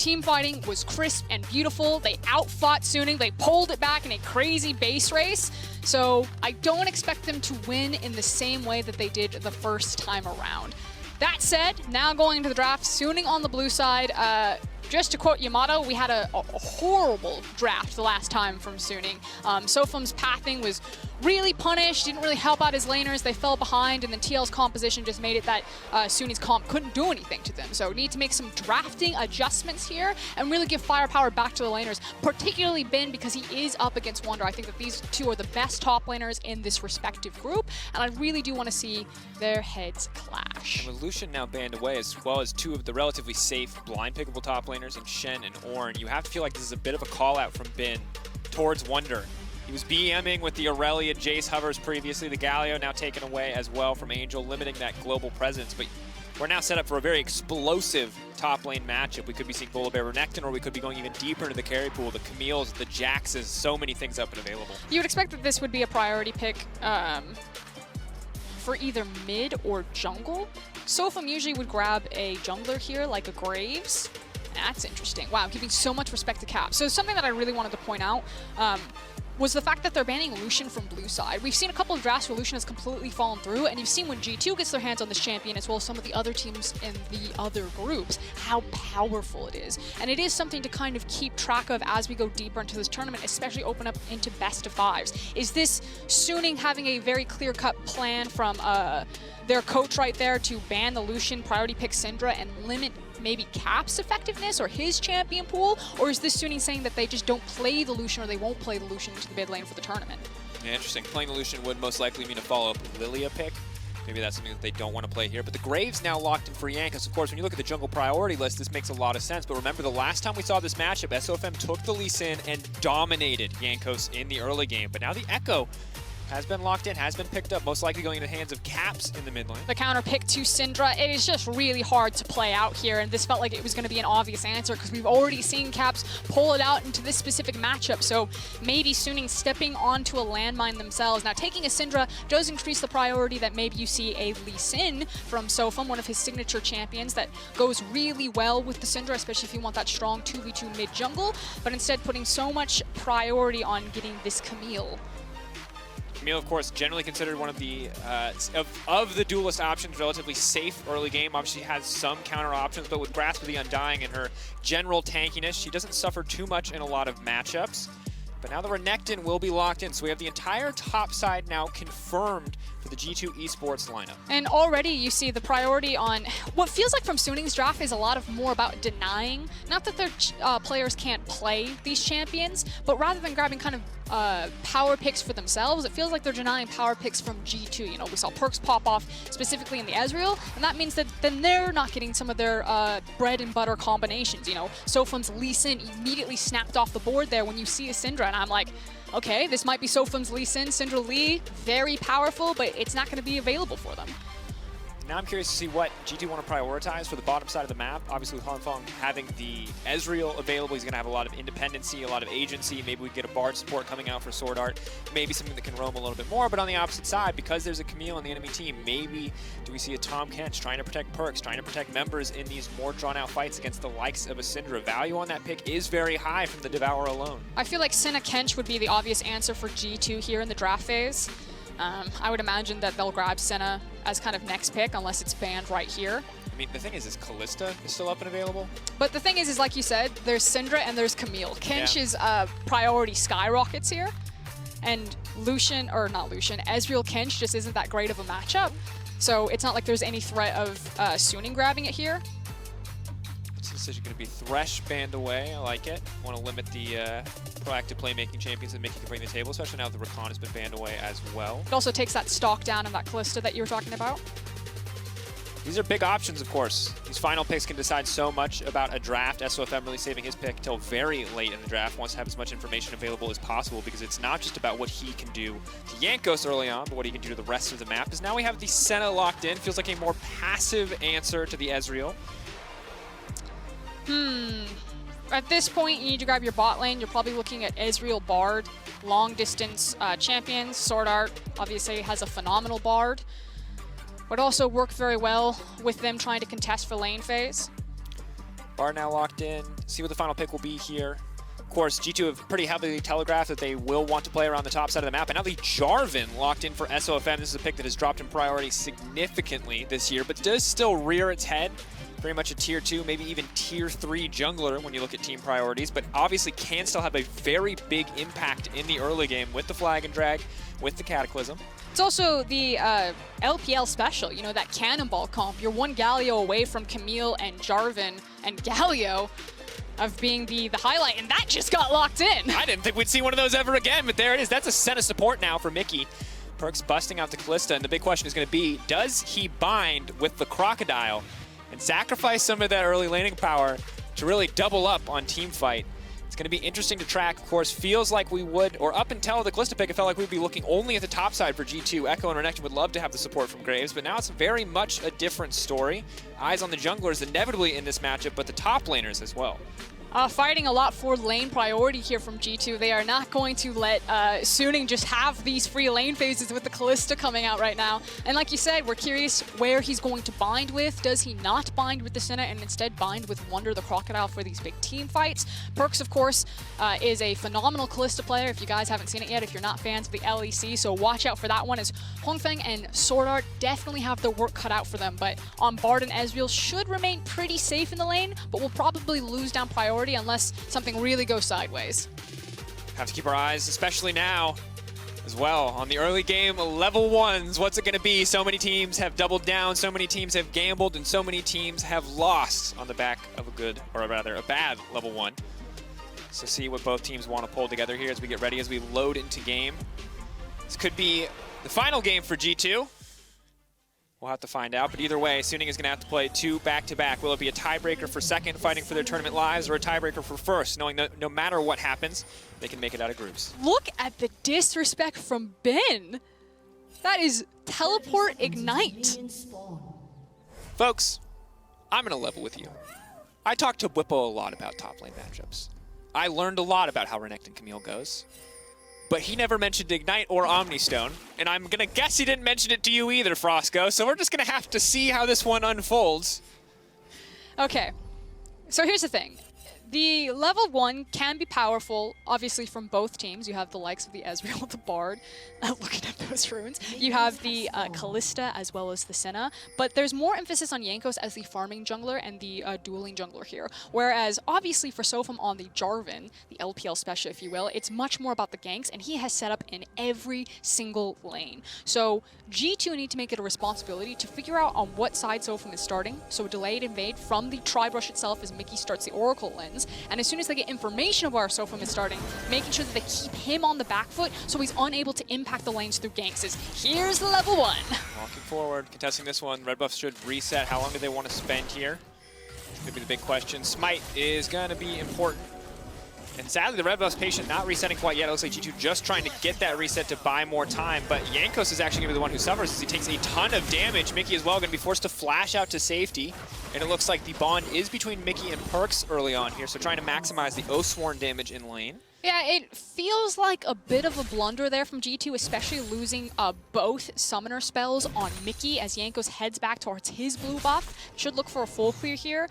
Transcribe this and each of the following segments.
Team fighting was crisp and beautiful. They outfought Suning. They pulled it back in a crazy base race. So I don't expect them to win in the same way that they did the first time around. That said, now going into the draft, Suning on the blue side. Just to quote Yamato, we had a horrible draft the last time from Suning. Sofum's pathing was really punished, didn't really help out his laners. They fell behind, and then TL's composition just made it that Suning's comp couldn't do anything to them. So need to make some drafting adjustments here and really give firepower back to the laners, particularly Bin, because he is up against Wonder. I think that these two are the best top laners in this respective group, and I really do want to see their heads clash. And with Lucian now banned away, as well as two of the relatively safe blind pickable top laners in Shen and Ornn, you have to feel like this is a bit of a call out from Bin towards Wonder. He was BMing with the Aurelia Jace hovers previously, the Galio now taken away as well from Angel, limiting that global presence. But we're now set up for a very explosive top lane matchup. We could be seeing Volibear Renekton, or we could be going even deeper into the carry pool. The Camille's, the Jaxes, so many things up and available. You would expect that this would be a priority pick for either mid or jungle. Sofum usually would grab a jungler here, like a Graves. That's interesting. Wow, giving so much respect to Cap. So something that I really wanted to point out was the fact that they're banning Lucian from blue side. We've seen a couple of drafts where Lucian has completely fallen through, and you've seen when G2 gets their hands on this champion, as well as some of the other teams in the other groups, how powerful it is. And it is something to kind of keep track of as we go deeper into this tournament, especially open up into best of fives. Is this Suning having a very clear-cut plan from their coach right there to ban the Lucian, priority pick Syndra, and limit maybe Cap's effectiveness or his champion pool? Or is this Suning saying that they just don't play the Lucian, or they won't play the Lucian into the mid lane for the tournament? Yeah, interesting. Playing the Lucian would most likely mean a follow-up Lilia pick. Maybe that's something that they don't want to play here. But the Graves now locked in for Jankos. Of course, when you look at the jungle priority list, this makes a lot of sense. But remember, the last time we saw this matchup, SOFM took the Lee Sin and dominated Jankos in the early game. But now the Echo has been locked in, has been picked up, most likely going into the hands of Caps in the mid lane. The counter pick to Syndra, it is just really hard to play out here, and this felt like it was going to be an obvious answer because we've already seen Caps pull it out into this specific matchup, so maybe Suning stepping onto a landmine themselves. Now, taking a Syndra does increase the priority that maybe you see a Lee Sin from Sofum, one of his signature champions that goes really well with the Syndra, especially if you want that strong 2v2 mid jungle, but instead putting so much priority on getting this Camille. Camille, of course, generally considered one of the of the duelist options, relatively safe early game. Obviously has some counter options, but with Grasp of the Undying and her general tankiness, she doesn't suffer too much in a lot of matchups. But now the Renekton will be locked in, so we have the entire top side now confirmed for the G2 Esports lineup. And already you see the priority on what feels like from Suning's draft is a lot of more about denying, not that their players can't play these champions, but rather than grabbing kind of power picks for themselves, it feels like they're denying power picks from G2. You know, we saw perks pop off specifically in the Ezreal, and that means that then they're not getting some of their bread and butter combinations. You know, Sofum's Lee Sin immediately snapped off the board there when you see a Syndra, and I'm like, okay, this might be Sofum's Lee Sin, Syndra Lee, very powerful, but it's not going to be available for them. Now I'm curious to see what G2 want to prioritize for the bottom side of the map. Obviously with Hanfeng having the Ezreal available, he's going to have a lot of independency, a lot of agency. Maybe we get a Bard support coming out for Sword Art. Maybe something that can roam a little bit more. But on the opposite side, because there's a Camille on the enemy team, maybe do we see a Tahm Kench trying to protect perks, trying to protect members in these more drawn-out fights against the likes of a Syndra. Value on that pick is very high from the Devourer alone. I feel like Senna Kench would be the obvious answer for G2 here in the draft phase. I would imagine that they'll grab Senna as kind of next pick, unless it's banned right here. I mean, the thing is Callista is still up and available. But the thing is like you said, there's Syndra and there's Camille. Kench's priority skyrockets here. And Lucian, or not Lucian, Ezreal Kench just isn't that great of a matchup. So it's not like there's any threat of Suning grabbing it here. This decision going to be Thresh banned away. I like it. Want to limit the proactive playmaking champions that Mickey can bring to the table, especially now that the Rakan has been banned away as well. It also takes that stock down in that Callista that you were talking about. These are big options, of course. These final picks can decide so much about a draft. SOFM really saving his pick till very late in the draft, wants to have as much information available as possible, because it's not just about what he can do to Jankos early on, but what he can do to the rest of the map. Because now we have the Senna locked in. Feels like a more passive answer to the Ezreal. At this point, you need to grab your bot lane. You're probably looking at Ezreal Bard, long distance champions. Sword Art obviously has a phenomenal Bard. Would also work very well with them trying to contest for lane phase. Bard now locked in. See what the final pick will be here. Of course, G2 have pretty heavily telegraphed that they will want to play around the top side of the map. And now the Jarvan locked in for SOFM. This is a pick that has dropped in priority significantly this year, but does still rear its head. Very much a tier 2, maybe even tier 3 jungler when you look at team priorities, but obviously can still have a very big impact in the early game with the flag and drag, with the Cataclysm. It's also the LPL special, you know, that Cannonball comp. You're one Galio away from Camille and Jarvan and Galio of being the highlight, and that just got locked in. I didn't think we'd see one of those ever again, but there it is. That's a set of support now for Mickey. Perkz busting out the Kalista, and the big question is going to be, does he bind with the Crocodile and sacrifice some of that early laning power to really double up on team fight? It's going to be interesting to track. Of course, feels like we would, or up until the Kalista pick, it felt like we'd be looking only at the top side for G2. Echo and Renekton would love to have the support from Graves, but now it's very much a different story. Eyes on the junglers inevitably in this matchup, but the top laners as well. Fighting a lot for lane priority here from G2. They are not going to let Suning just have these free lane phases with the Kalista coming out right now. And like you said, we're curious where he's going to bind with. Does he not bind with the Senna and instead bind with Wonder the Crocodile for these big team fights? Perkz, of course, is a phenomenal Kalista player if you guys haven't seen it yet, if you're not fans of the LEC. So watch out for that one, as Hongfeng and Sword Art definitely have their work cut out for them. But on Bard and Ezreal should remain pretty safe in the lane, but will probably lose down priority unless something really goes sideways. Have to keep our eyes, especially now, as well, on the early game level 1s. What's it going to be? So many teams have doubled down, so many teams have gambled, and so many teams have lost on the back of a good, or rather a bad level 1. So see what both teams want to pull together here as we get ready, as we load into game. This could be the final game for G2. We'll have to find out, but either way, Suning is going to have to play 2 back-to-back. Will it be a tiebreaker for second, fighting for their tournament lives, or a tiebreaker for first, knowing that no matter what happens, they can make it out of groups? Look at the disrespect from Ben. That is teleport ignite. Folks, I'm going to level with you. I talked to Whippo a lot about top lane matchups. I learned a lot about how Renekton Camille goes. But he never mentioned Ignite or Omnistone, and I'm going to guess he didn't mention it to you either, Frosco, so we're just going to have to see how this one unfolds. Okay, so here's the thing. The level 1 can be powerful, obviously, from both teams. You have the likes of the Ezreal, the Bard, looking at those runes. You have the Kalista as well as the Senna, but there's more emphasis on Jankos as the farming jungler and the dueling jungler here. Whereas, obviously, for Sofum on the Jarvan, the LPL special, if you will, it's much more about the ganks, and he has set up in every single lane. So G2 need to make it a responsibility to figure out on what side Sofum is starting, so a delayed invade from the Tri-Brush itself as Mickey starts the Oracle lens. And as soon as they get information of where Sofum is starting, making sure that they keep him on the back foot so he's unable to impact the lanes through ganks. Here's the level 1. Walking forward, contesting this one. Red buff should reset. How long do they want to spend here? Could be the big question. Smite is going to be important. And sadly, the red buff's patient, not resetting quite yet. It looks like G2 just trying to get that reset to buy more time. But Jankos is actually going to be the one who suffers as he takes a ton of damage. Mickey as well going to be forced to flash out to safety. And it looks like the bond is between Mickey and Perkz early on here. So trying to maximize the Oathsworn damage in lane. Yeah, it feels like a bit of a blunder there from G2, especially losing both summoner spells on Mickey as Jankos heads back towards his blue buff. Should look for a full clear here.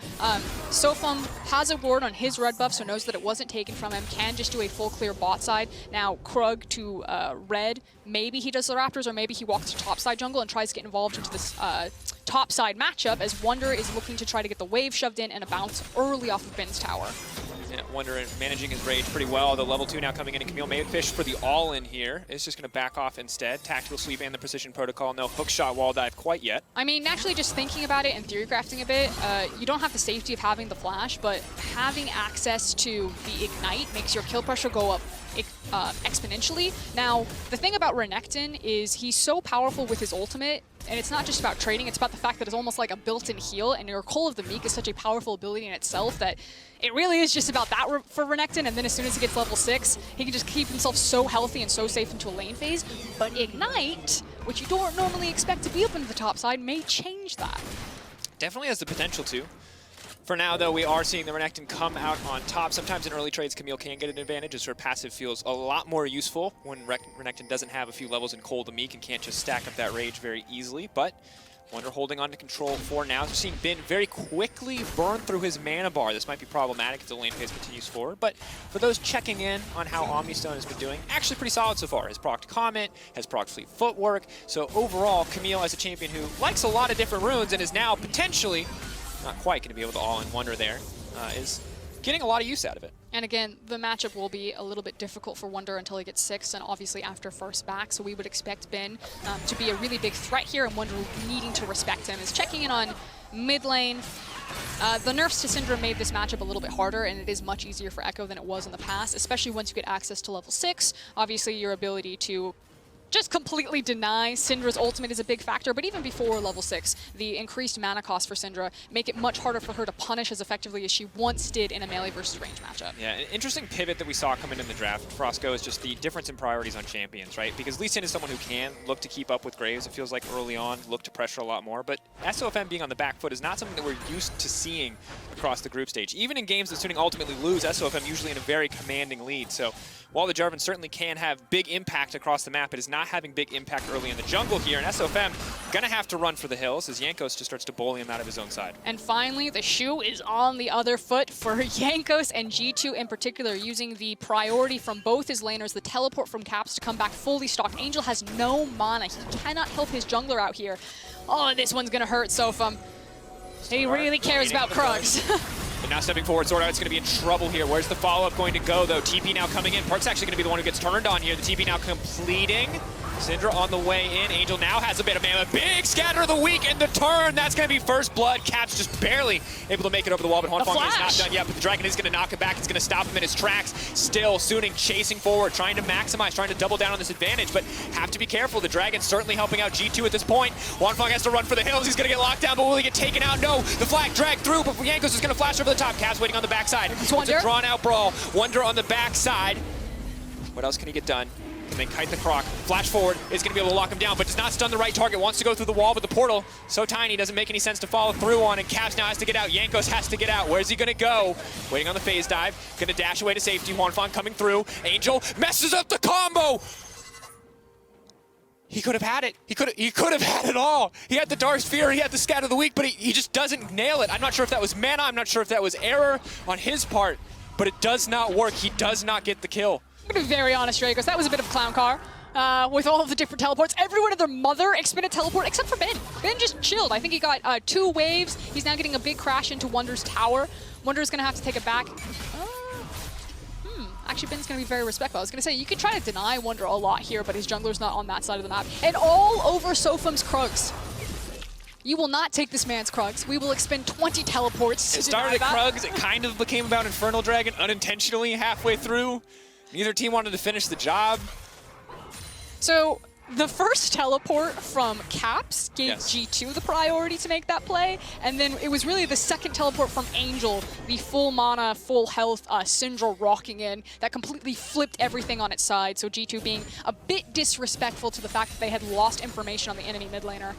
Sofum has a ward on his red buff, so knows that it wasn't taken from him. Can just do a full clear bot side. Now Krug to red. Maybe he does the Raptors, or maybe he walks to top side jungle and tries to get involved into this top side matchup, as Wonder is looking to try to get the wave shoved in and a bounce early off of Ben's tower. Yeah, Wonder managing his rage pretty well. The level 2 now coming in, and Camille may fish for the all-in here. It's just going to back off instead. Tactical sweep and the precision protocol. No hook shot wall dive quite yet. I mean, naturally, just thinking about it and theory crafting a bit, you don't have the safety of having the flash, but having access to the ignite makes your kill pressure go up exponentially. Now, the thing about Renekton is he's so powerful with his ultimate, and it's not just about trading, it's about the fact that it's almost like a built-in heal, and your Call of the Meek is such a powerful ability in itself that it really is just about that for Renekton, and then as soon as he gets level 6, he can just keep himself so healthy and so safe into a lane phase. But Ignite, which you don't normally expect to be up into the top side, may change that. Definitely has the potential to. For now, though, we are seeing the Renekton come out on top. Sometimes in early trades, Camille can get an advantage, as her passive feels a lot more useful when Renekton doesn't have a few levels in Cold the Meek and can't just stack up that rage very easily. But Wonder holding on to control for now. We're seeing Bin very quickly burn through his mana bar. This might be problematic if the lane phase continues forward, but for those checking in on how Omnistone has been doing, actually pretty solid so far. Has procced Comet, has procced Fleet Footwork, so overall, Camille as a champion who likes a lot of different runes and is now potentially, not quite going to be able to all-in Wonder there, is getting a lot of use out of it. And again, the matchup will be a little bit difficult for Wonder until he gets 6th and obviously after first back, so we would expect Bin to be a really big threat here, and Wonder needing to respect him. Is checking in on mid lane. The nerfs to Syndra made this matchup a little bit harder, and it is much easier for Echo than it was in the past, especially once you get access to level 6. Obviously, your ability to just completely deny Syndra's ultimate is a big factor, but even before level 6, the increased mana cost for Syndra make it much harder for her to punish as effectively as she once did in a melee versus range matchup. Yeah, an interesting pivot that we saw coming in the draft, Frosco, is just the difference in priorities on champions, right? Because Lee Sin is someone who can look to keep up with Graves, it feels like early on, look to pressure a lot more, but SOFM being on the back foot is not something that we're used to seeing across the group stage. Even in games that Suning ultimately lose, SOFM usually in a very commanding lead, so while the Jarvan certainly can have big impact across the map, it is not having big impact early in the jungle here, and SOFM gonna have to run for the hills as Jankos just starts to bully him out of his own side. And finally, the shoe is on the other foot for Jankos and G2 in particular, using the priority from both his laners, the teleport from Caps to come back fully stocked. Angel has no mana. He cannot help his jungler out here. Oh, this one's gonna hurt SOFM. He really cares about Krugs. But now stepping forward, Sword Art's going to be in trouble here. Where's the follow-up going to go, though? TP now coming in. Park's actually going to be the one who gets turned on here. The TP now completing. Syndra on the way in. Angel now has a bit of mana. Big scatter of the week and the turn. That's going to be first blood. Caps just barely able to make it over the wall, but Huanfeng is not done yet. But the Dragon is going to knock him back. It's going to stop him in his tracks. Still, Suning chasing forward, trying to maximize, trying to double down on this advantage, but have to be careful. The Dragon's certainly helping out G2 at this point. Huanfeng has to run for the hills. He's going to get locked down, but will he get taken out? No. The flag dragged through, but Jankos is going to flash over the top. Caps waiting on the backside. It's a drawn-out brawl. Wonder on the backside. What else can he get done? Can they kite the Croc? Flash forward is going to be able to lock him down, but does not stun the right target. Wants to go through the wall, but the portal so tiny, doesn't make any sense to follow through on, and Caps now has to get out. Jankos has to get out. Where's he going to go? Waiting on the phase dive. Going to dash away to safety. Huanfeng coming through. Angel messes up the combo. He could have had it. He could have had it all. He had the Dark Sphere, he had the Scatter of the Weak, but he just doesn't nail it. I'm not sure if that was mana. I'm not sure if that was error on his part, but it does not work. He does not get the kill. I'm going to be very honest, Dragos. That was a bit of a clown car. With all of the different teleports. Everyone and their mother expended teleport except for Ben. Ben just chilled. I think he got 2 waves. He's now getting a big crash into Wonder's tower. Wonder's going to have to take it back. Actually, Ben's going to be very respectful. I was going to say, you can try to deny Wonder a lot here, but his jungler's not on that side of the map. And all over SOFM's Krugs. You will not take this man's Krugs. We will expend 20 teleports to It started at Krugs. It kind of became about Infernal Dragon unintentionally halfway through. Neither team wanted to finish the job. So the first teleport from Caps gave G2 the priority to make that play, and then it was really the second teleport from Angel, the full mana, full health Syndra rocking in, that completely flipped everything on its side, so G2 being a bit disrespectful to the fact that they had lost information on the enemy mid laner.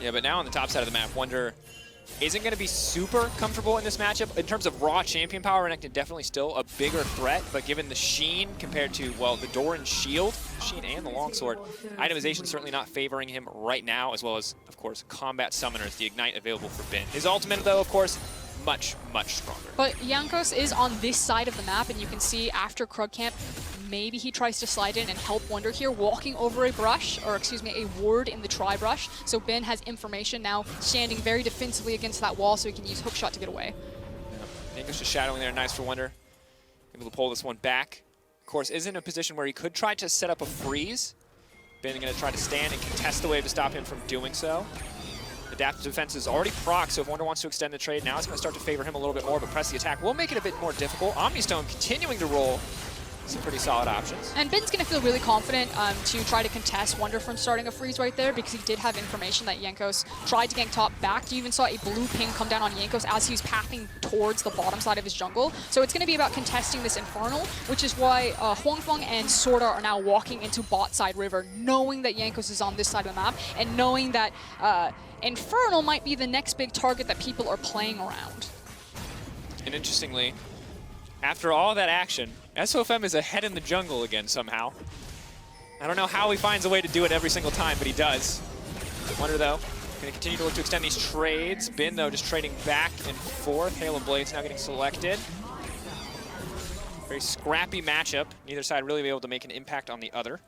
Yeah, but now on the top side of the map, Wonder isn't going to be super comfortable in this matchup. In terms of raw champion power, Renekton definitely still a bigger threat, but given the Sheen compared to, well, the Doran Shield, Sheen and the Longsword, itemization certainly not favoring him right now, as well as, of course, combat summoners, the Ignite available for Bin. His ultimate, though, of course, much, much stronger. But Jankos is on this side of the map, and you can see after Krug Camp, maybe he tries to slide in and help Wonder here, walking over a brush, or excuse me, a ward in the tri-brush. So Ben has information now, standing very defensively against that wall, so he can use hookshot to get away. Yeah. Jankos just shadowing there, nice for Wonder. Able to pull this one back. Of course, is in a position where he could try to set up a freeze. Ben going to try to stand and contest the wave to stop him from doing so. Adaptive defense is already proc, so if Wonder wants to extend the trade, now it's going to start to favor him a little bit more, but press the attack will make it a bit more difficult. Omnistone continuing to roll some pretty solid options. And Ben's going to feel really confident to try to contest Wonder from starting a freeze right there, because he did have information that Jankos tried to gank top back. You even saw a blue ping come down on Jankos as he was pathing towards the bottom side of his jungle. So it's going to be about contesting this Infernal, which is why Huanfeng and Sorda are now walking into bot side river, knowing that Jankos is on this side of the map, and knowing that Infernal might be the next big target that people are playing around. And interestingly, after all that action, SOFM is ahead in the jungle again somehow. I don't know how he finds a way to do it every single time, but he does. Wonder, though, Going to continue to look to extend these trades. Bin, though, just trading back and forth. Hail of Blades now getting selected. Very scrappy matchup. Neither side really be able to make an impact on the other.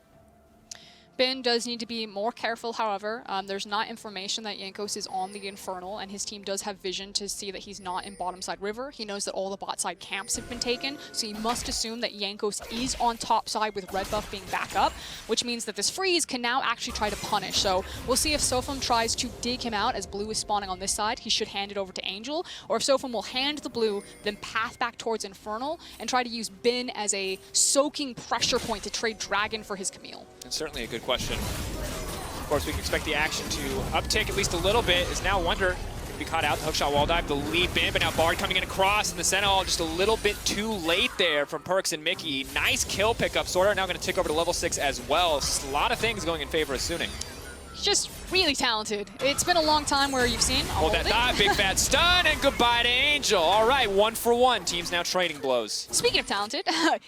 Bin does need to be more careful, however. There's not information that Jankos is on the Infernal, and his team does have vision to see that he's not in bottom side river. He knows that all the bot side camps have been taken, so he must assume that Jankos is on top side with red buff being back up, which means that this freeze can now actually try to punish. So we'll see if Sofum tries to dig him out as blue is spawning on this side. He should hand it over to Angel, or if Sofum will hand the blue, then path back towards Infernal, and try to use Bin as a soaking pressure point to trade Dragon for his Camille. It's certainly a good question. Of course, we can expect the action to uptick at least a little bit. Is now Wonder going to be caught out. The hookshot wall dive, the leap in, but now Bard coming in across, and the Sentinel just a little bit too late there from Perks and Mickey. Nice kill pickup. Sword Art now going to tick over to level 6 as well. A lot of things going in favor of Suning. He's just really talented. It's been a long time where you've seen. Hold that thigh, big fat stun, and goodbye to Angel. All right, 1-for-1. Teams now trading blows. Speaking of talented,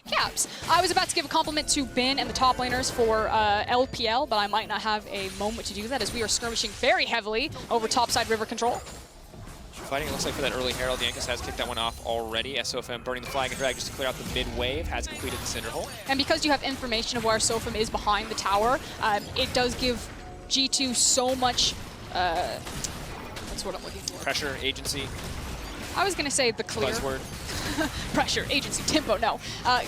Caps. I was about to give a compliment to Bin and the top laners for LPL, but I might not have a moment to do that as we are skirmishing very heavily over topside river control. Fighting, it looks like, for that early Herald. Jankos has kicked that one off already. SOFM burning the flag and drag just to clear out the mid-wave, has completed the Cinder Hole. And because you have information of where SOFM is behind the tower, it does give G2 so much, that's what I'm looking for. Pressure, agency. I was going to say the clear. Buzzword. Pressure, agency, tempo, no.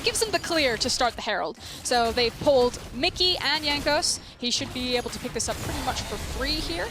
Gives them the clear to start the Herald. So they pulled Mickey and Jankos. He should be able to pick this up pretty much for free here.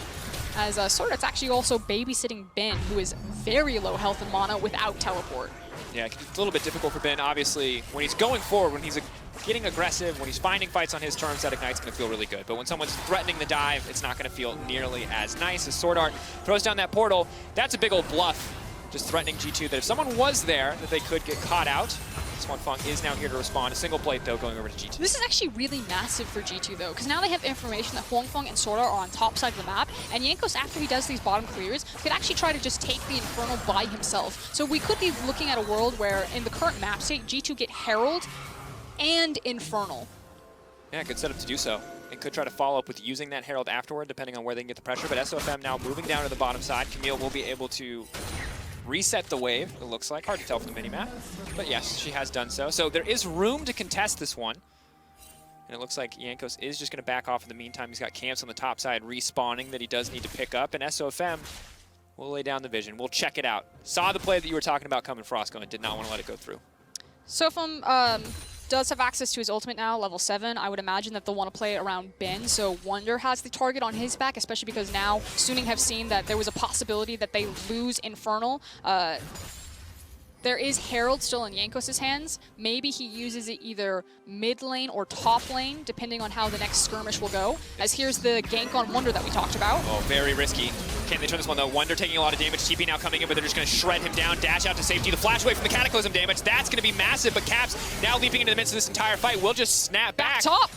As Sordat's actually also babysitting Ben, who is very low health and mana without teleport. Yeah, it's a little bit difficult for Ben. Obviously, when he's going forward, when he's getting aggressive, when he's finding fights on his terms, that Ignite's going to feel really good. But when someone's threatening the dive, it's not going to feel nearly as nice. As Sword Art throws down that portal, that's a big old bluff. Just threatening G2 that if someone was there, that they could get caught out. Swan Funk is now here to respond. A single plate, though, going over to G2. This is actually really massive for G2, though, because now they have information that Huang Feng and Sword Art are on top side of the map, and Jankos, after he does these bottom clears, could actually try to just take the Infernal by himself. So we could be looking at a world where, in the current map state, G2 get Herald and Infernal. Yeah, good setup to do so. And could try to follow up with using that Herald afterward, depending on where they can get the pressure. But SOFM now moving down to the bottom side. Camille will be able to reset the wave, it looks like. Hard to tell from the minimap. But yes, she has done so. So there is room to contest this one. And it looks like Jankos is just going to back off in the meantime. He's got camps on the top side respawning that he does need to pick up. And SOFM will lay down the vision. We'll check it out. Saw the play that you were talking about coming, Frostco, and did not want to let it go through. Sofum does have access to his ultimate now, level 7. I would imagine that they'll want to play around Ben, so Wonder has the target on his back, especially because now Suning have seen that there was a possibility that they lose Infernal. There is Herald still in Jankos' hands. Maybe he uses it either mid lane or top lane, depending on how the next skirmish will go. As here's the gank on Wonder that we talked about. Oh, very risky. Can they turn this one, though? Wonder taking a lot of damage. TP now coming in, but they're just going to shred him down, dash out to safety. The flash away from the Cataclysm damage. That's going to be massive, but Caps now leaping into the midst of this entire fight will just snap back. Top!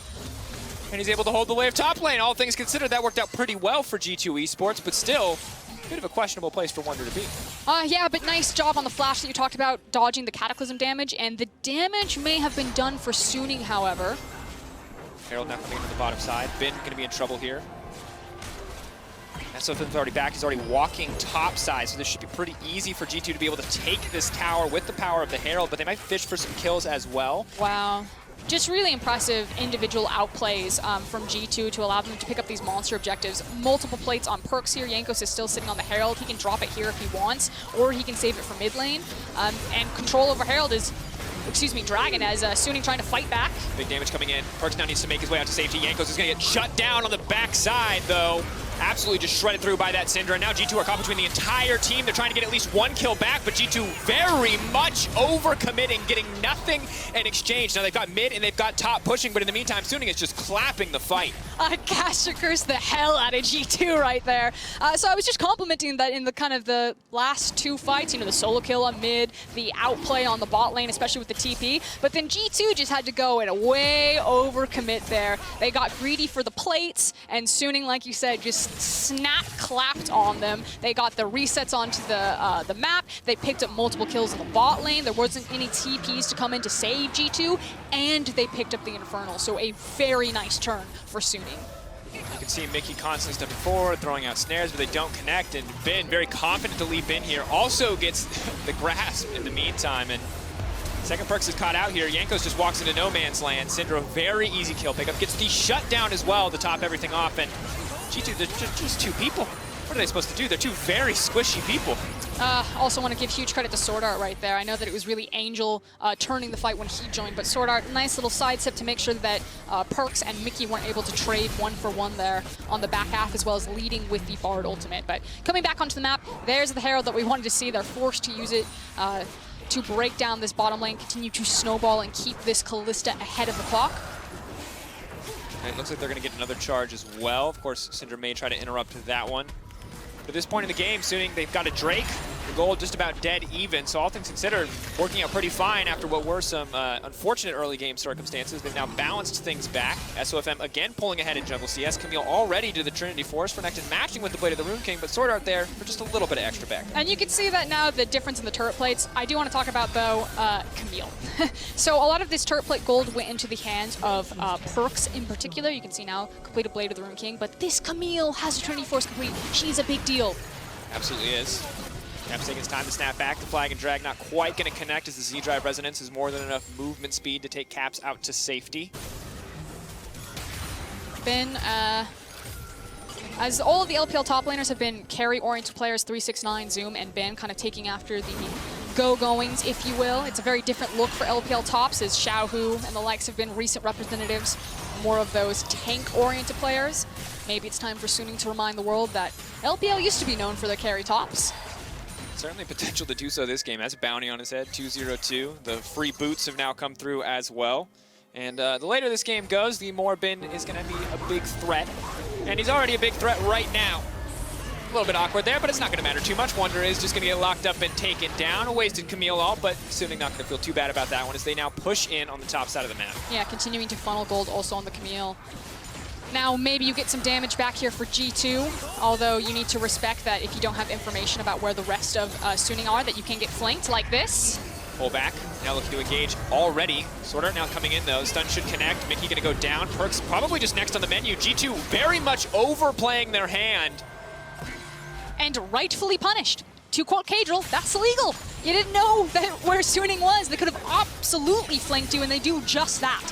And he's able to hold the wave top lane. All things considered, that worked out pretty well for G2 Esports, but still, a bit of a questionable place for Wonder to be. Yeah, but nice job on the flash that you talked about, dodging the Cataclysm damage, and the damage may have been done for Suning, however. Herald now coming into the bottom side. Bin going to be in trouble here. SOFM's already back. He's already walking top side, so this should be pretty easy for G2 to be able to take this tower with the power of the Herald, but they might fish for some kills as well. Wow. Just really impressive individual outplays from G2 to allow them to pick up these monster objectives. Multiple plates on Perks here. Jankos is still sitting on the Herald. He can drop it here if he wants, or he can save it for mid lane. And control over Herald is, Dragon, as Suning trying to fight back. Big damage coming in. Perks now needs to make his way out to safety. Jankos is going to get shut down on the backside, though. Absolutely just shredded through by that Syndra. And now G2 are caught between the entire team. They're trying to get at least one kill back, but G2 very much overcommitting, getting nothing in exchange. Now they've got mid and they've got top pushing, but in the meantime, Suning is just clapping the fight. Caster cursed the hell out of G2 right there. So I was just complimenting that in the kind of the last two fights, the solo kill on mid, the outplay on the bot lane, especially with the TP. But then G2 just had to go and way overcommit there. They got greedy for the plates, and Suning, like you said, just clapped on them. They got the resets onto the map. They picked up multiple kills in the bot lane. There wasn't any TPs to come in to save G2, and they picked up the Infernal. So a very nice turn for Suning. You can can see Mickey constantly stepping forward, throwing out snares, but they don't connect, and Ben, very confident to leap in here, also gets the grasp in the meantime, and second Perks is caught out here. Jankos just walks into no man's land. Syndra, very easy kill pickup, gets the shutdown as well to top everything off, and G2, they're just two people. What are they supposed to do? They're two very squishy people. Also want to give huge credit to Sword Art right there. I know that it was really Angel turning the fight when he joined, but Sword Art, nice little side step to make sure that Perks and Mickey weren't able to trade 1-for-1 there on the back half, as well as leading with the Bard ultimate. But coming back onto the map, there's the Herald that we wanted to see. They're forced to use it to break down this bottom lane, continue to snowball, and keep this Kalista ahead of the clock. And it looks like they're going to get another charge as well. Of course, Syndra may try to interrupt that one. At this point in the game, Suning, they've got a Drake. The gold just about dead even, so all things considered, working out pretty fine after what were some unfortunate early game circumstances. They've now balanced things back. SOFM again pulling ahead in jungle CS. Camille already to the Trinity Force. Renekton matching with the Blade of the Rune King, but Sword Art there for just a little bit of extra back. And you can see that now, the difference in the turret plates. I do want to talk about, though, Camille. So a lot of this turret plate gold went into the hands of Perks in particular. You can see now, completed Blade of the Rune King, but this Camille has a Trinity Force complete. She's a big deal. Absolutely is. Caps taking his time to snap back. The flag and drag not quite going to connect as the Z-Drive Resonance is more than enough movement speed to take Caps out to safety. Ben, as all of the LPL top laners have been carry-oriented players, 369, Zoom, and Ben kind of taking after the go-goings, if you will. It's a very different look for LPL tops, as Xiaohu and the likes have been recent representatives, more of those tank-oriented players. Maybe it's time for Suning to remind the world that LPL used to be known for their carry tops. Certainly potential to do so this game. Has a bounty on his head, 2-0-2. The free boots have now come through as well. And the later this game goes, the more Ben is going to be a big threat. And he's already a big threat right now. A little bit awkward there, but it's not going to matter too much. Wonder is just going to get locked up and taken down. A wasted Camille ult, but Suning not going to feel too bad about that one as they now push in on the top side of the map. Yeah, continuing to funnel gold also on the Camille. Now, maybe you get some damage back here for G2, although you need to respect that if you don't have information about where the rest of Suning are, that you can get flanked like this. Pull back, now looking to engage already. Sword Art now coming in though, stun should connect. Mickey gonna go down, Perks probably just next on the menu. G2 very much overplaying their hand. And rightfully punished. To quote Cadril, that's illegal. You didn't know that where Suning was. They could have absolutely flanked you, and they do just that.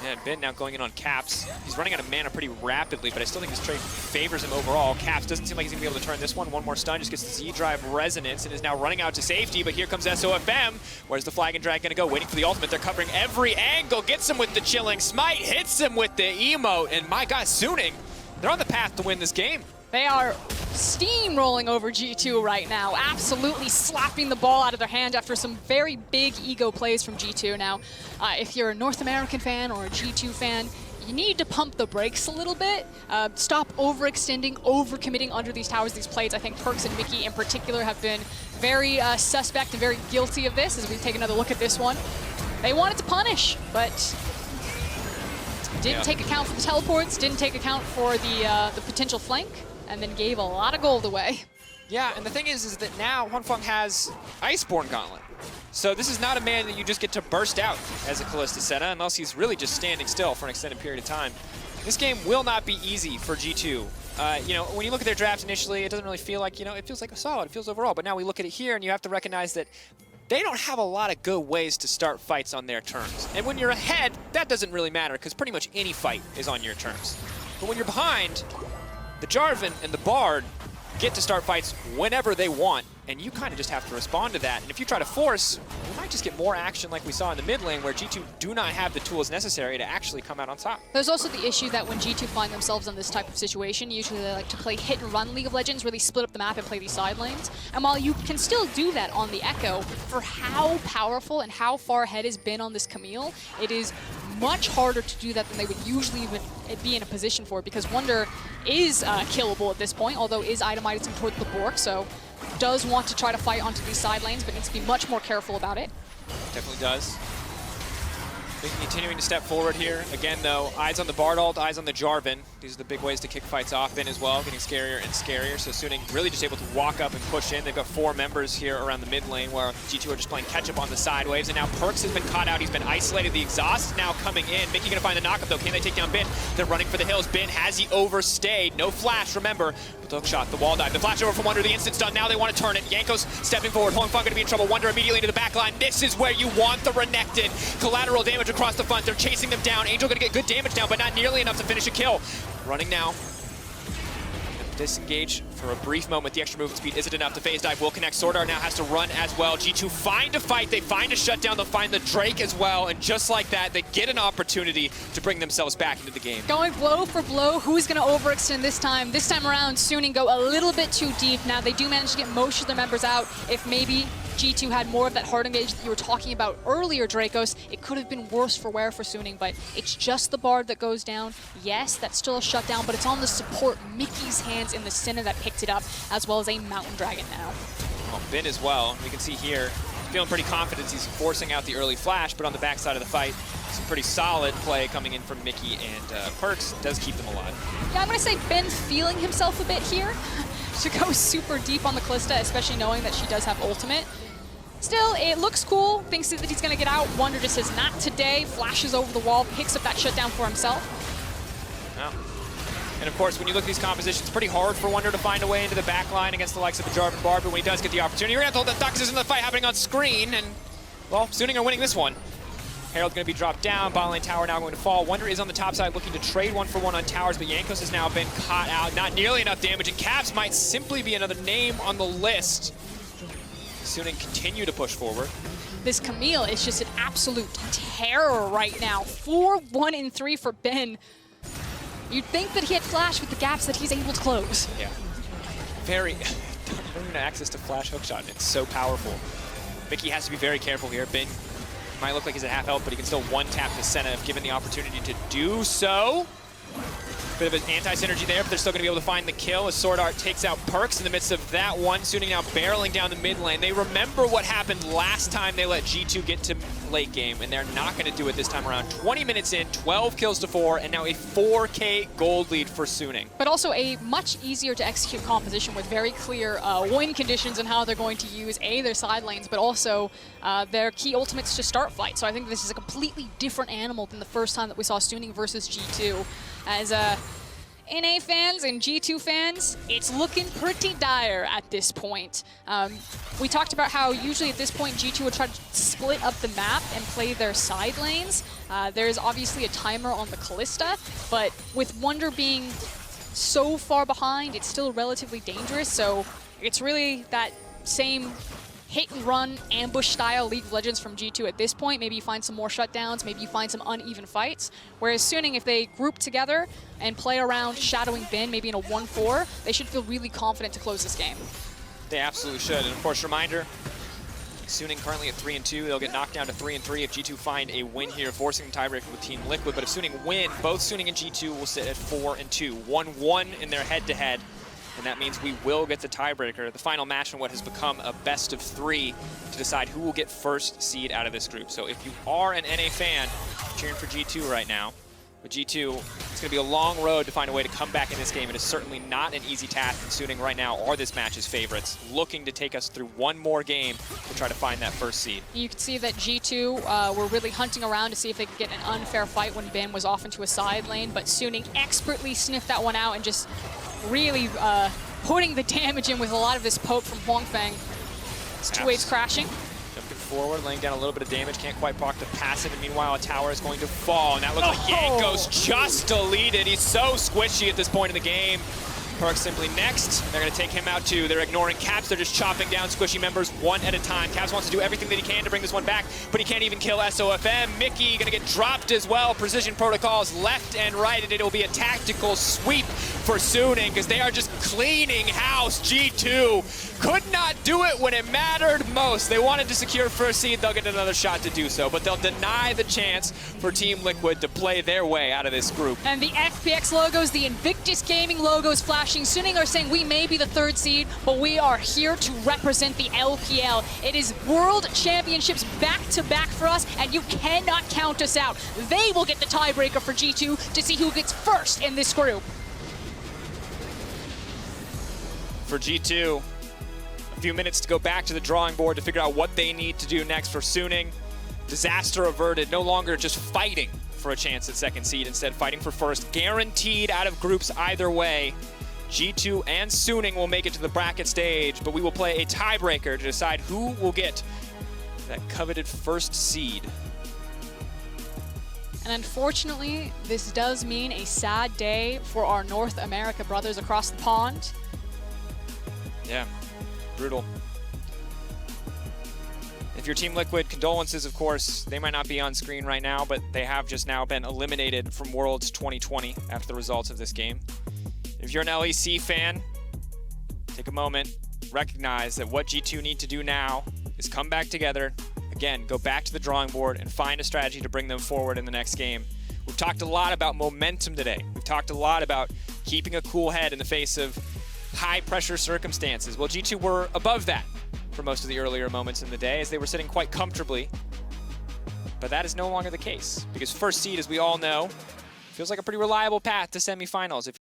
Yeah, and Ben now going in on Caps. He's running out of mana pretty rapidly, but I still think this trade favors him overall. Caps doesn't seem like he's going to be able to turn this one. One more stun, just gets the Z-Drive Resonance and is now running out to safety, but here comes SOFM. Where's the flag and drag going to go? Waiting for the ultimate. They're covering every angle. Gets him with the chilling smite, hits him with the emote, and my God, Suning, they're on the path to win this game. They are steamrolling over G2 right now, absolutely slapping the ball out of their hand after some very big ego plays from G2. Now, if you're a North American fan or a G2 fan, you need to pump the brakes a little bit. Stop overextending, overcommitting under these towers, these plates. I think Perks and Mickey in particular have been very suspect and very guilty of this as we take another look at this one. They wanted to punish, but didn't take account for the teleports, didn't take account for the potential flank, and then gave a lot of gold away. Yeah, and the thing is that now Huanfeng has Iceborne Gauntlet. So this is not a man that you just get to burst out as a Kalista Senna unless he's really just standing still for an extended period of time. This game will not be easy for G2. You know, when you look at their draft initially, it doesn't really feel like, you know, it feels like a solid, it feels overall. But now we look at it here and you have to recognize that they don't have a lot of good ways to start fights on their terms. And when you're ahead, that doesn't really matter because pretty much any fight is on your terms. But when you're behind, the Jarvan and the Bard get to start fights whenever they want, and you kind of just have to respond to that. And if you try to force, you might just get more action like we saw in the mid lane, where G2 do not have the tools necessary to actually come out on top. There's also the issue that when G2 find themselves in this type of situation, usually they like to play hit and run League of Legends, where they split up the map and play these side lanes. And while you can still do that on the Echo, for how powerful and how far ahead has been on this Camille, it is much harder to do that than they would usually even be in a position for, because Wonder is killable at this point, although is itemizing toward the Bork, so does want to try to fight onto these side lanes, but needs to be much more careful about it. Definitely does. Continuing to step forward here. Again, though, eyes on the Bardald, eyes on the Jarvan. These are the big ways to kick fights off in as well, getting scarier and scarier. So Suning really just able to walk up and push in. They've got 4 members here around the mid lane where G2 are just playing catch up on the side waves. And now Perks has been caught out. He's been isolated. The exhaust is now coming in. Mickey gonna find the knockup though. Can they take down Bin? They're running for the hills. Bin, has he overstayed? No flash, remember. But the hook shot, the wall dive, the flash over from Wonder, the instant's done. Now they want to turn it. Yanko's stepping forward. Hong Feng gonna be in trouble. Wonder immediately to the back line. This is where you want the Renekton. Collateral damage across the front. They're chasing them down. Angel gonna get good damage down, but not nearly enough to finish a kill. Running now. Disengage for a brief moment. The extra movement speed isn't enough. The phase dive will connect. Swordart now has to run as well. G2 find a fight. They find a shutdown. They'll find the Drake as well. And just like that, they get an opportunity to bring themselves back into the game. Going blow for blow. Who's going to overextend this time? This time around, Suning go a little bit too deep. Now they do manage to get most of their members out. If maybe G2 had more of that hard engage that you were talking about earlier, Dracos, it could have been worse for wear for Suning, but it's just the Bard that goes down. Yes, that's still a shutdown, but it's on the support Mickey's hands in the center that picked it up, as well as a Mountain Dragon now. Well, Bin as well. We can see here, feeling pretty confident. He's forcing out the early flash, but on the backside of the fight, some pretty solid play coming in from Mickey, and Perks does keep them alive. Yeah, I'm going to say Ben feeling himself a bit here to go super deep on the Callista, especially knowing that she does have ultimate. Still, it looks cool. Thinks that he's going to get out. Wonder just says, not today. Flashes over the wall, picks up that shutdown for himself. Yeah. And of course, when you look at these compositions, it's pretty hard for Wonder to find a way into the back line against the likes of the Jarvan Bard, but when he does get the opportunity, you're going to have to hold that Doxus in the fight happening on screen, and, well, Suning are winning this one. Herald going to be dropped down, bottom lane tower now going to fall. Wonder is on the top side looking to trade 1-for-1 on towers, but Jankos has now been caught out. Not nearly enough damage, and Caps might simply be another name on the list. Suning continue to push forward. This Camille is just an absolute terror right now. 4-1-3 for Ben. You'd think that he had flash with the gaps that he's able to close. Yeah. Very, don't even access to flash hookshot. It's so powerful. Mickey has to be very careful here. Ben might look like he's at half health, but he can still one-tap the Senna if given the opportunity to do so. Bit of an anti-synergy there, but they're still going to be able to find the kill as Sword Art takes out Perks in the midst of that one. Suning now barreling down the mid lane. They remember what happened last time they let G2 get to late game, and they're not going to do it this time around. 20 minutes in, 12 kills to 4, and now a 4K gold lead for Suning. But also a much easier to execute composition with very clear win conditions and how they're going to use their side lanes, but also their key ultimates to start fight. So I think this is a completely different animal than the first time that we saw Suning versus G2. As NA fans and G2 fans, it's looking pretty dire at this point. We talked about how usually at this point G2 would try to split up the map and play their side lanes. There's obviously a timer on the Callista, but with Wonder being so far behind, it's still relatively dangerous. So it's really that same hit and run ambush style League of Legends from G2 at this point. Maybe you find some more shutdowns, maybe you find some uneven fights. Whereas Suning, if they group together and play around shadowing Bin, maybe in a 1-4, they should feel really confident to close this game. They absolutely should. And of course, reminder, Suning currently at 3-2. They'll get knocked down to 3-3 if G2 find a win here, forcing the tiebreaker with Team Liquid. But if Suning win, both Suning and G2 will sit at 4-2. 1-1 in their head-to-head. And that means we will get the tiebreaker, the final match in what has become a best of 3 to decide who will get first seed out of this group. So if you are an NA fan, cheering for G2 right now. With G2, it's going to be a long road to find a way to come back in this game. It is certainly not an easy task, and Suning right now are this match's favorites, looking to take us through one more game to try to find that first seed. You can see that G2 were really hunting around to see if they could get an unfair fight when Ben was off into a side lane, but Suning expertly sniffed that one out and just really putting the damage in with a lot of this poke from Huang Feng. It's two waves crashing. Jumping forward, laying down a little bit of damage, can't quite proc the passive, and meanwhile a tower is going to fall. And that looks like Yanko's just deleted. He's so squishy at this point in the game. Perks simply next. They're going to take him out too. They're ignoring Caps. They're just chopping down squishy members one at a time. Caps wants to do everything that he can to bring this one back, but he can't even kill SOFM. Mickey going to get dropped as well. Precision protocols left and right, and it'll be a tactical sweep for Suning because they are just cleaning house. G2 could not do it when it mattered most. They wanted to secure first seed. They'll get another shot to do so, but they'll deny the chance for Team Liquid to play their way out of this group. And the FPX logos, the Invictus Gaming logos flash crushing. Suning are saying we may be the 3rd seed, but we are here to represent the LPL. It is World Championships back-to-back for us, and you cannot count us out. They will get the tiebreaker for G2 to see who gets first in this group. For G2, a few minutes to go back to the drawing board to figure out what they need to do next for Suning. Disaster averted, no longer just fighting for a chance at 2nd seed, instead fighting for 1st, guaranteed out of groups either way. G2 and Suning will make it to the bracket stage, but we will play a tiebreaker to decide who will get that coveted 1st seed. And unfortunately, this does mean a sad day for our North America brothers across the pond. Yeah, brutal. If you're Team Liquid, condolences, of course. They might not be on screen right now, but they have just now been eliminated from Worlds 2020 after the results of this game. If you're an LEC fan, take a moment, recognize that what G2 need to do now is come back together, again, go back to the drawing board and find a strategy to bring them forward in the next game. We've talked a lot about momentum today. We've talked a lot about keeping a cool head in the face of high-pressure circumstances. Well, G2 were above that for most of the earlier moments in the day, as they were sitting quite comfortably. But that is no longer the case, because 1st seed, as we all know, feels like a pretty reliable path to semifinals.